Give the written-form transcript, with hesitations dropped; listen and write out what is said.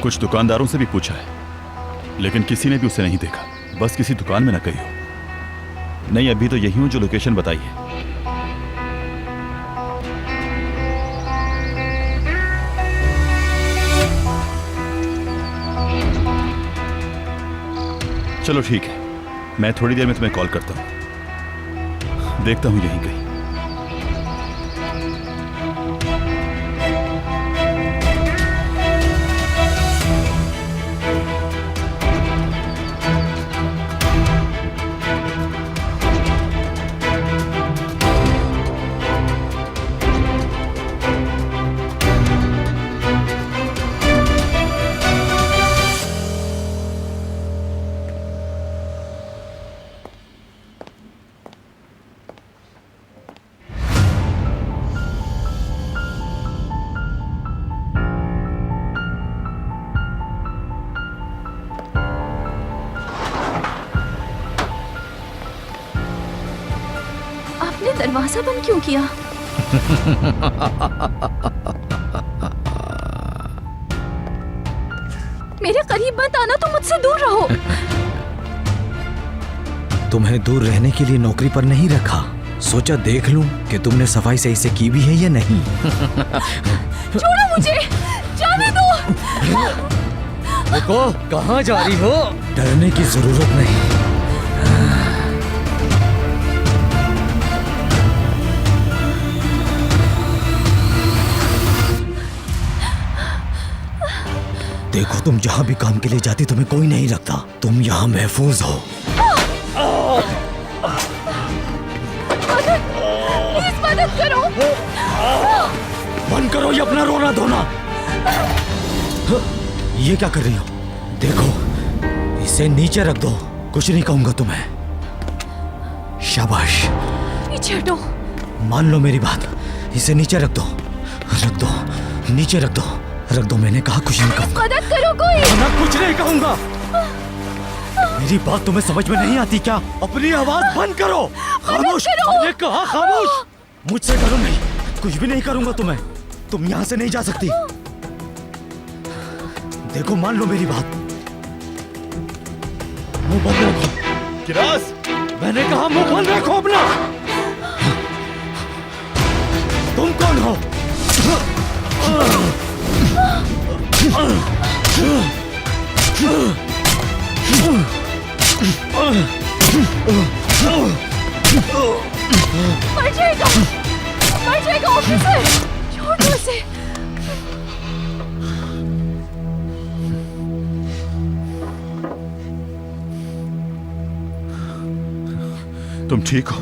कुछ दुकानदारों से भी पूछा है, लेकिन किसी ने भी उसे नहीं देखा। बस किसी दुकान में ना कही हो। नहीं, अभी तो यही हूं जो लोकेशन बताई है। चलो ठीक है, मैं थोड़ी देर में तुम्हें कॉल करता हूं। देखता हूं यहीं कहीं। आपने दरवाजा बंद क्यों किया? मेरे करीब मत आना, तुम मुझसे दूर रहो। तुम्हें दूर रहने के लिए नौकरी पर नहीं रखा। सोचा देख लूं कि तुमने सफाई सही से की भी है या नहीं। छोड़ो मुझे, जाने दो। रुको, कहाँ जा रही हो? डरने की जरूरत नहीं। देखो, तुम जहां भी काम के लिए जाती तुम्हें कोई नहीं रखता। तुम यहाँ महफूज हो। प्लीज मदद करो। बंद करो ये अपना रोना धोना। ये क्या कर रही हो? देखो, इसे नीचे रख दो। कुछ नहीं कहूंगा तुम्हें। शाबाश। पीछे हटो। मान लो मेरी बात। इसे नीचे रख दो। रख दो, नीचे रख दो। रख दो, मैंने कहा कुछ नहीं कहूंगा। मदद करो कोई। मैं कुछ नहीं कहूंगा। मेरी बात तुम्हें समझ में नहीं आती क्या? अपनी आवाज बंद करो। खामोश। मैंने कहा खामोश। मुझसे डरो नहीं, कुछ भी नहीं करूंगा तुम्हें। तुम यहाँ से नहीं जा सकती। देखो, मान लो मेरी बात। मुंह बंद रखो। किरास, मैंने कहा मुंह बंद रखो अपना। तुम कौन हो? मर जाएगा, मर जाएगा ऑफिसर। छोड़ दो इसे। तुम ठीक हो?